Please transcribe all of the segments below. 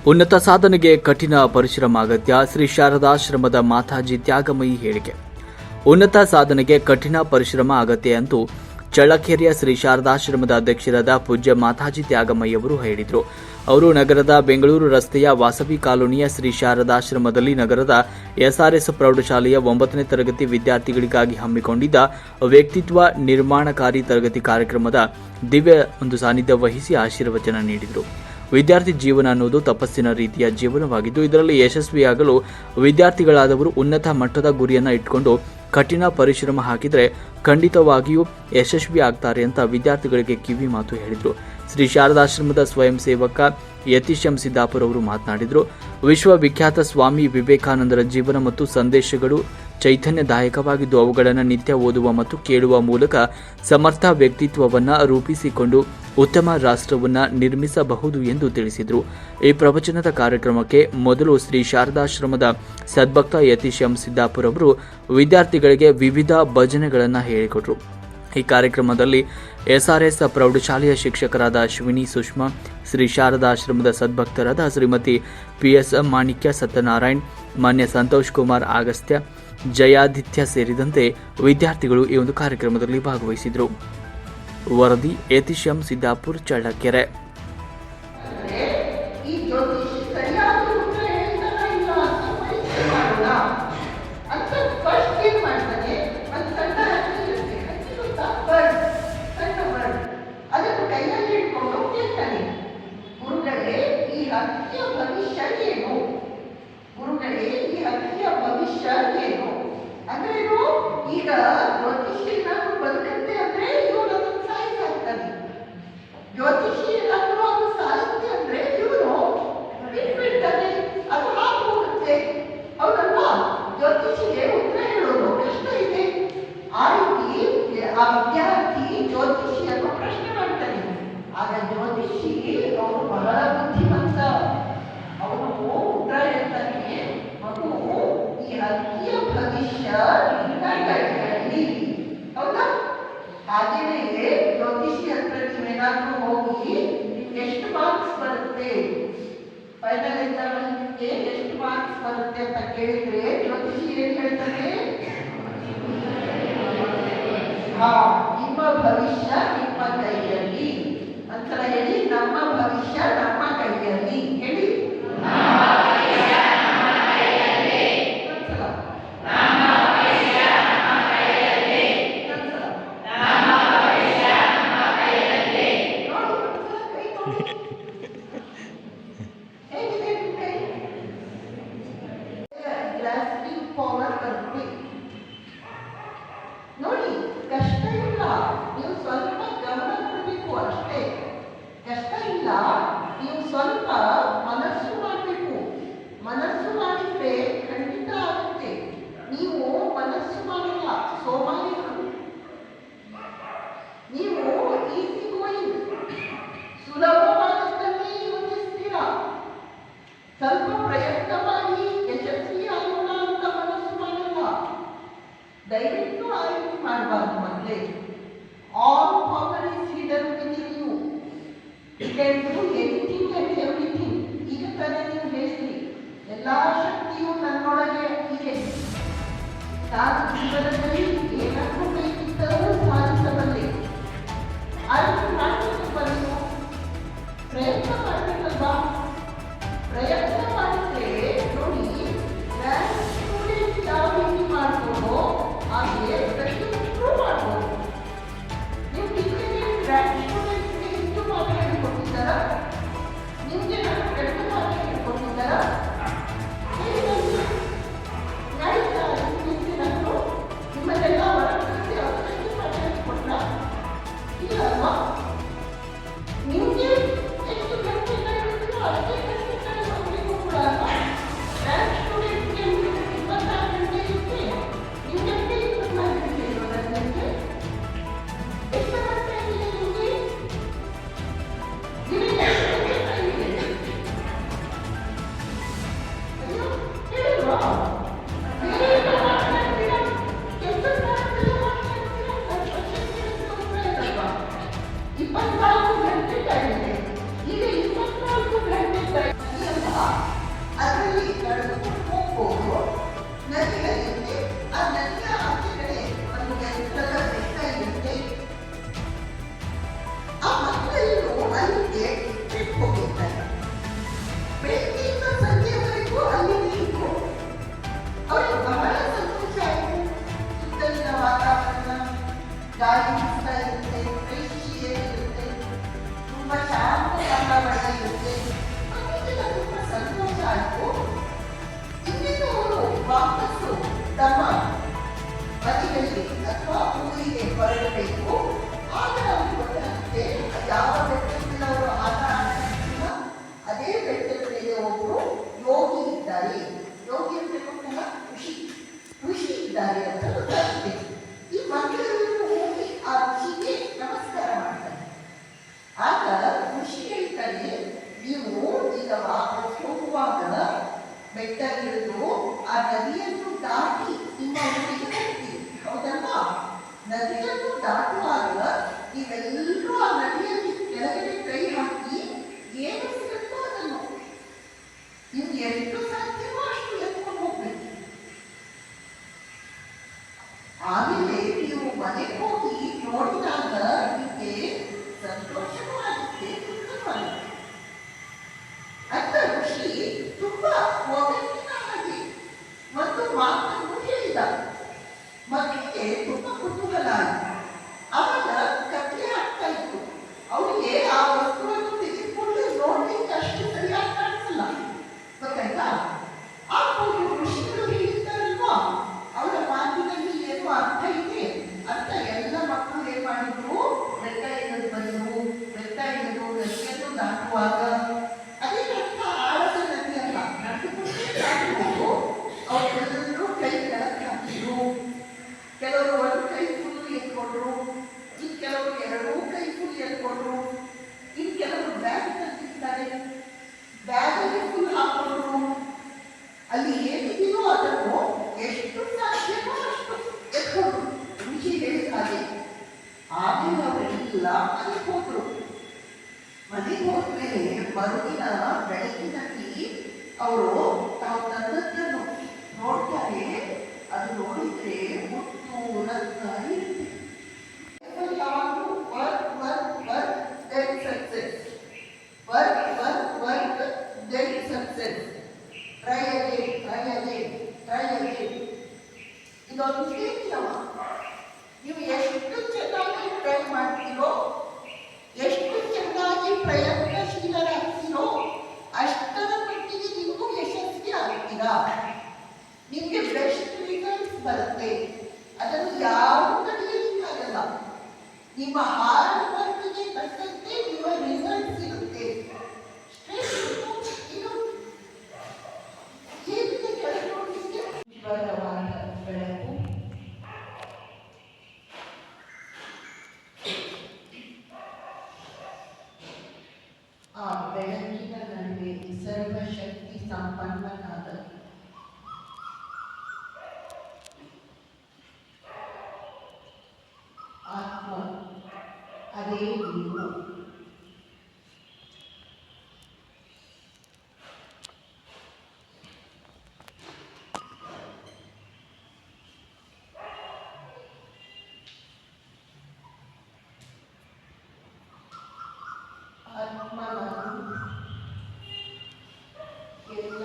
ಉನ್ನತ ಸಾಧನೆಗೆ ಕಠಿಣ ಪರಿಶ್ರಮ ಅಗತ್ಯ. ಶ್ರೀ ಶಾರದಾಶ್ರಮದ ಮಾತಾಜಿ ತ್ಯಾಗಮಯಿ ಹೇಳಿಕೆ. ಉನ್ನತ ಸಾಧನೆಗೆ ಕಠಿಣ ಪರಿಶ್ರಮ ಅಗತ್ಯ ಎಂದು ಚಳ್ಳಕೆರೆಯ ಶ್ರೀ ಶಾರದಾಶ್ರಮದ ಅಧ್ಯಕ್ಷರಾದ ಪೂಜ್ಯ ಮಾತಾಜಿ ತ್ಯಾಗಮಯಿ ಅವರು ಹೇಳಿದರು. ಅವರು ನಗರದ ಬೆಂಗಳೂರು ರಸ್ತೆಯ ವಾಸವಿ ಕಾಲೋನಿಯ ಶ್ರೀ ಶಾರದಾಶ್ರಮದಲ್ಲಿ ನಗರದ ಎಸ್ಆರ್ಎಸ್ ಪ್ರೌಢಶಾಲೆಯ 9ನೇ ತರಗತಿ ವಿದ್ಯಾರ್ಥಿಗಳಿಗಾಗಿ ಹಮ್ಮಿಕೊಂಡಿದ್ದ ವ್ಯಕ್ತಿತ್ವ ನಿರ್ಮಾಣಕಾರಿ ತರಗತಿ ಕಾರ್ಯಕ್ರಮದ ದಿವ್ಯ ಸಾನ್ನಿಧ್ಯ ವಹಿಸಿ ಆಶೀರ್ವಚನ ನೀಡಿದರು. ವಿದ್ಯಾರ್ಥಿ ಜೀವನ ಅನ್ನೋದು ತಪಸ್ಸಿನ ರೀತಿಯ ಜೀವನವಾಗಿದ್ದು, ಇದರಲ್ಲಿ ಯಶಸ್ವಿಯಾಗಲು ವಿದ್ಯಾರ್ಥಿಗಳಾದವರು ಉನ್ನತ ಮಟ್ಟದ ಗುರಿಯನ್ನು ಇಟ್ಟುಕೊಂಡು ಕಠಿಣ ಪರಿಶ್ರಮ ಹಾಕಿದರೆ ಖಂಡಿತವಾಗಿಯೂ ಯಶಸ್ವಿ ಆಗ್ತಾರೆ ಅಂತ ವಿದ್ಯಾರ್ಥಿಗಳಿಗೆ ಕಿವಿ ಮಾತು ಹೇಳಿದರು. ಶ್ರೀ ಶಾರದಾಶ್ರಮದ ಸ್ವಯಂ ಸೇವಕ ಯತೀಶ್ ಎಂ ಸಿದ್ದಾಪುರ ಅವರು ಮಾತನಾಡಿದರು. ವಿಶ್ವವಿಖ್ಯಾತ ಸ್ವಾಮಿ ವಿವೇಕಾನಂದರ ಜೀವನ ಮತ್ತು ಸಂದೇಶಗಳು ಚೈತನ್ಯದಾಯಕವಾಗಿದ್ದು, ಅವುಗಳನ್ನು ನಿತ್ಯ ಓದುವ ಮತ್ತು ಕೇಳುವ ಮೂಲಕ ಸಮರ್ಥ ವ್ಯಕ್ತಿತ್ವವನ್ನು ರೂಪಿಸಿಕೊಂಡು ಉತ್ತಮ ರಾಷ್ಟ್ರವನ್ನು ನಿರ್ಮಿಸಬಹುದು ಎಂದು ತಿಳಿಸಿದರು. ಈ ಪ್ರವಚನದ ಕಾರ್ಯಕ್ರಮಕ್ಕೆ ಮೊದಲು ಶ್ರೀ ಶಾರದಾಶ್ರಮದ ಸದ್ಭಕ್ತ ಯತೀಶ್ ಎಂ ಸಿದ್ದಾಪುರ ಅವರು ವಿದ್ಯಾರ್ಥಿಗಳಿಗೆ ವಿವಿಧ ಭಜನೆಗಳನ್ನು ಹೇಳಿಕೊಟ್ರು. ಈ ಕಾರ್ಯಕ್ರಮದಲ್ಲಿ ಎಸ್ಆರ್ಎಸ್ ಪ್ರೌಢಶಾಲೆಯ ಶಿಕ್ಷಕರಾದ ಅಶ್ವಿನಿ ಸುಷ್ಮಾ, ಶ್ರೀ ಶಾರದಾಶ್ರಮದ ಸದ್ಭಕ್ತರಾದ ಶ್ರೀಮತಿ ಪಿಎಸ್ ಮಾಣಿಕ್ಯ ಸತ್ಯನಾರಾಯಣ್, ಮಾನ್ಯ ಸಂತೋಷ್ ಕುಮಾರ್ ಅಗಸ್ತ್ಯ, ಜಯಾದಿತ್ಯ ಸೇರಿದಂತೆ ವಿದ್ಯಾರ್ಥಿಗಳು ಈ ಒಂದು ಕಾರ್ಯಕ್ರಮದಲ್ಲಿ ಭಾಗವಹಿಸಿದರು. ವರದಿ ಯತೀಶ್ ಎಂ ಸಿದ್ದಾಪುರ, ಚಳ್ಳಕೆರೆ. ಈಗ ಜ್ಯೋತಿಷಿ ಏನಾದ್ರು ಬದುಕಂತೆ ಅಂದ್ರೆ ಇವನು ಅದನ್ನು ಸಾಯಿಸಾಗ್ತಾನೆ. ಜ್ಯೋತಿಷಿ ಏನಾದ್ರು ಅದು ಸಾಯುತ್ತೆ ಅಂದ್ರೆ ಇವನು ಬಿಟ್ಬಿಡ್ತಾನೆ, ಅದು ಹಾಗೆ ಹೋಗುತ್ತೆ. ಹೌದಲ್ವಾ? ಜ್ಯೋತಿಷಿಗೆ ಉತ್ತರ ಹೇಳೋದು ಕಷ್ಟ ಇದೆ. ಆ ರೀತಿ ಆ ವಿದ್ಯಾರ್ಥಿ ಜ್ಯೋತಿಷಿಯನ್ನು ಪ್ರಶ್ನೆ ಮಾಡ್ತಾನೆ. ಆಗ ಜ್ಯೋತಿಷಿ ಅವನು ಬಹಳ ಬುದ್ಧಿವಂತ. ಅವನು ಉತ್ತರ ಹೇಳ್ತಾನೆ, ಮಗು, ಈ ಅತಿಯ ಭವಿಷ್ಯ ಹೌದಾ? ಹಾಗೇನೆ ಜ್ಯೋತಿಷಿ ಹತ್ರ ನೀವೇನಾದ್ರೂ ಹೋಗಿ ಎಷ್ಟು ಮಾರ್ಕ್ಸ್ ಬರುತ್ತೆ, ಫೈನಲ್ ಎಕ್ಸಾಮ್ಗೆ ಎಷ್ಟು ಮಾರ್ಕ್ಸ್ ಬರುತ್ತೆ ಅಂತ ಕೇಳಿದ್ರೆ ಜ್ಯೋತಿಷಿ ಏನ್ ಹೇಳ್ತಾರೆ? ನಿಮ್ಮ ಭವಿಷ್ಯ ನಿಮ್ಮ ಕೈಯಲ್ಲಿ ಅಂತ ಹೇಳಿ, ನಮ್ಮ ಭವಿಷ್ಯ ನಮ್ಮ ಕೈಯಲ್ಲಿ ಹೇಳಿ. ನೋಡಿ, ಕಷ್ಟ ಇಲ್ಲ, ನೀವು ಸ್ವಲ್ಪ ಗಮನ ಕೊಡಬೇಕು ಅಷ್ಟೇ. ಕಷ್ಟ ಇಲ್ಲ, ನೀವು ಸ್ವಲ್ಪ ಮನಸ್ಸು ಮಾಡಬೇಕು. ಮನಸ್ಸು ಮಾಡಿದ್ರೆ ಖಂಡಿತ ಆಗುತ್ತೆ. ನೀವು ಮನಸ್ಸು ಮಾಡಲ್ಲ, ಸೋಮಾರಿಗಳು. ನೀವು ಈಸಿ ಗೋಯಿಂಗ್, ಸುಲಭವಾದದ್ದನ್ನೇ ಯೋಚಿಸ್ತೀರ. ಸ್ವಲ್ಪ ಪ್ರಯತ್ನ ಮಾಡಿ ಯಶಸ್ವಿ ಆಗೋಣ ಅಂತ ಮನಸ್ಸು ಮಾಡಲ್ಲ. ದಯವಿಟ್ಟು ಆ ರೀತಿ ಮಾಡಬಾರ್ದು ಮಕ್ಕಳೇ. All power is hidden within you. You can do anything and everything. ಈಗ ತಾನೇ ನೀವು ಹೇಳಿದ್ರಿ, ಎಲ್ಲಾ ಶಕ್ತಿಯು ನನ್ನೊಳಗೆ ಇದೆ, ನಾನು ಜೀವನದಲ್ಲಿ ಏನನ್ನು ಬೇಕಿದ್ದರೂ ಸಾಧಿಸಬಲ್ಲೆ. ಅದನ್ನು ಮಾಡಬೇಕು ಬರಲು ಪ್ರಯತ್ನ ಮಾಡಬೇಕಲ್ವಾ? ಪ್ರಯತ್ನ ಮಾಡಿದ್ರೆ ನೋಡಿ, ರ್ಯಾಂಕ್ ಸ್ಟೂಡೆಂಟ್ ಯಾವ ರೀತಿ ಮಾಡ್ಬೋದು ಹಾಗೆ ಪ್ರತಿಯೊಬ್ಬರು ಮಾಡ್ಬೋದು. ನೀವು ಡಿಗ್ರಿಗೆ ರ್ಯಾಂಕ್ ಸ್ಟೂಡೆಂಟ್ಗೆ ಹೆಚ್ಚು ಮಾರ್ಕ್ ಹೇಳಿಕೊಟ್ಟಿದ್ದಾರ? ನಿಮಗೆ ನಾನು ಕಡಿಮೆ ಮಾರ್ಕ್ ಹೇಳಿಕೊಟ್ಟಿದ್ದಾರ? ನಿಮ್ಮನ್ನೆಲ್ಲ ಹೊರಗೆ ಅವಕಾಶ ಮಾರ್ಕ್ ಹೇಳಿಕೊಟ್ಟ ಇಲ್ಲ ಅಲ್ವಾ? ಅಲ್ಲಿ ನಡೆದುಕೊಂಡು ಹೋಗ್ಬೋದು. ನದಿ ಹರಿಯುತ್ತೆ. ಆ ನದಿಯ ಆಚೆ ಕಡೆ ಒಂದು ಎತ್ತರದ ಬೆಟ್ಟ ಇರುತ್ತೆ. ಆ ಮಕ್ಕಳೆಲ್ಲರೂ ಅಲ್ಲಿಗೆ ಟ್ರಿಪ್ ಹೋಗಿರ್ತಾರೆ. ಬೆಳಗ್ಗೆಯಿಂದ ಸಂಜೆವರೆಗೂ ಅಲ್ಲಿ ಇದ್ದು ಅವರಿಗೆ ಬಹಳ ಸಂತೋಷ ಆಯಿತು. ಸುತ್ತಲಿನ ವಾತಾವರಣ, ಗಾಳಿ ಬೀಸ್ತಾ ಇರುತ್ತೆ, ಕೃಷಿ ಇರುತ್ತೆ, ತುಂಬಾ ಶಾಂತ ವಾತಾವರಣ ಇರುತ್ತೆ. ಅವರಿಗೆಲ್ಲ ತುಂಬಾ ಸಂತೋಷ ಆಯಿತು. ಇನ್ನೇನು ಅವರು ವಾಪಸ್ಸು ತಮ್ಮ ಮನೆಗಳಿಗೆ ಅಥವಾ ಊರಿಗೆ ಹೊರಡಬೇಕು. ಆಗ ಅವರು ಗೊತ್ತಾಗುತ್ತೆ ಯಾವ ಬೆಟ್ಟದ ಮೇಲೆ ಅವರು ಆಟ ಆಡ್ತಿಲ್ಲ, ಅದೇ ಬೆಟ್ಟದ ಮೇಲೆ ಒಬ್ಬರು ಯೋಗಿ ಇದ್ದಾರೆ. ಯೋಗಿ ಅಂದ್ರೆ ಗೊತ್ತಲ್ಲ, ಋಷಿ ಇದ್ದಾರೆ ಅಂತ ಗೊತ್ತಾಗುತ್ತೆ. ಈ ಮಕ್ಕಳೆಲ್ಲರೂ ಹೋಗಿ ಆ ಋಷಿಗೆ ನಮಸ್ಕಾರ ಮಾಡ್ತಾರೆ. ಆಗ ಋಷಿ ಹೇಳ್ತಾರೆ, ನೀವು ಈಗ ವಾಪಸ್ ಹೋಗುವಾಗ ಬೆಟ್ಟ ಇಳಿದು ಆ ನದಿಯನ್ನು ದಾಟಿ ನಿಮ್ಮ ಊರಿಗೆ ಹೋಗ್ತೀವಿ, ಹೌದಲ್ವಾ? ನದಿಯನ್ನು ದಾಟುವಾಗ ನೀವೆಲ್ಲರೂ ಆ ನದಿಯಲ್ಲಿ ಕೆಳಗಡೆ ಕೈ ಹಾಕಿ ಏನು ಸಿಗುತ್ತೋ ಅದನ್ನು ನೀವು ಎಷ್ಟು ಸಾಧ್ಯವೋ ಅಷ್ಟು ಎತ್ಕೊಂಡು ಹೋಗ್ಬೇಕು. ಆಮೇಲೆ ನೀವು ಮನೆಗೆ ಹೋಗಿ ನೋಡಿದಾಗ ನಿಮಗೆ ಸಂತೋಷವೂ ಆಗುತ್ತೆ, ದುಃಖವೂ ಆಗುತ್ತೆ ಅಂತ ಋಷಿ ತುಂಬಾ ಒಗಟಿನ ಹಾಗೆ ಒಂದು ಮಾತನ್ನು ಹೇಳಿದ. ಮಕ್ಕಳಿಗೆ ತುಂಬಾ ಕುತೂಹಲ ಆಯಿತು. ಆವಾಗ ಕಥೆ ಆಗ್ತಾ ಇತ್ತು. ಅವರಿಗೆ ಆ ವಸ್ತುವನ್ನು ತೆಗೆದುಕೊಂಡು ನೋಡ್ಲಿಕ್ಕೆ ಅಷ್ಟು ಸರಿಯಾಗಿ ಕಾಣಿಸಲ್ಲ, ಗೊತ್ತಾಯ್ತಾ? ಆ ಋಷಿಗಳು ಹೇಳಿದ್ದಾರಲ್ವಾ, ಅವರ ಮಾತಿನಲ್ಲಿ ಏನು ಅರ್ಥ ಇದೆ ಅಂತ ಎಲ್ಲ ಮಕ್ಕಳು ಏನ್ ಮಾಡಿದ್ರು, ಬೆಟ್ಟ ಇಳಿದು ಬಂದರು. ಬೆಟ್ಟ ಇಳಿದು ನದಿಯನ್ನು ದಾಟುವಾಗ ಅದೇ ಅರ್ಥ ಆಳದ ನದಿ ಅಲ್ಲ, ನಡೆದುಕೊಂಡೇ ದಾಟುವುದು. ಅವರೆಲ್ಲರೂ ಕೈ ಕೆಳಕ್ಕೆ ಹಾಕಿದ್ರು. ಕೆಲವರು ಒಂದು ಕೈ ಫುಲ್ ಎತ್ಕೊಂಡ್ರು, ಇನ್ನು ಕೆಲವರು ಎರಡೂ ಕೈ ಫುಲ್ ಎತ್ಕೊಂಡ್ರು, ಇನ್ನು ಕೆಲವರು ಬ್ಯಾಗ್ ತಂದಿರ್ತಾರೆ, ಬ್ಯಾಗಲ್ಲಿ ಫುಲ್ ಹಾಕೊಂಡ್ರು. ಅಲ್ಲಿ ಏನಿದೆಯೋ ಅದನ್ನು ಎಷ್ಟು ಸಾಧ್ಯವೋ ಅಷ್ಟು ಎತ್ಕೊಂಡ್ರು, ರುಚಿ ಹೇಳಿದ ಹಾಗೆ. ಆಮೇಲೆ ಅವರೆಲ್ಲ ಮನೆಗೆ ಹೋದ್ರು. ಮನೆಗೆ ಹೋದ್ಮೇಲೆ ಮರುದಿನ ಬೆಳಕಿನಲ್ಲಿ ಅವರು ತಾವು ತಂದದ್ದನ್ನು ನೋಡ್ತಾರೆ. ಅದು ನೋಡಿದ್ರೆ ಮುತ್ತು ರತ್ನ ಇರುತ್ತೆ. ಯಾವಾಗಲೂ work work work then success, work work work then success, try again try again try again. ಇದೊಂದು ನಿಯಮ. ನೀವು ಎಷ್ಟು ಚೆನ್ನಾಗಿ ಟ್ರೈ ಮಾಡ್ತೀರೋ, ಎಷ್ಟು ಚೆನ್ನಾಗಿ ಪ್ರಯತ್ನಶೀಲರಾಗ್ತೀರೋ, ಅಷ್ಟರ ಮಟ್ಟಿಗೆ ನೀವು ಯಶಸ್ವಿ ಆಗ್ತೀರಾ. ನಿಮಗೆ ಬೆಸ್ಟ್ ರಿಸಲ್ಟ್ಸ್ ಬರುತ್ತೆ. ಅದನ್ನು ಯಾರು ತಡೆಯಲಿಕ್ಕಾಗಲ್ಲ. ನಿಮ್ಮ ಹಾರ್ಡ್ ವರ್ಕ್ಗೆ ತಕ್ಕಂತೆ ನಿಮ್ಮ ರಿಸಲ್ಟ್ಸ್ ಇರುತ್ತೆ. ಇದು ಹೇಗಿದೆ ಕೆಳಗೆ ನೋಡಲಿಕ್ಕೆ ವಿಶ್ವರವಾದ ಬೆಳಕು. ಆ ಬೆಳಕಿನ ನಡುವೆ ಸರ್ವಶಕ್ತಿ ಸಂಪನ್ನನಾದ ಆತ್ಮ, ಅದೇ ನೀವು. ಆತ್ಮವನ್ನು ಎಲ್ಲ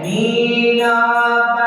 ನೀನೊಬ್ಬ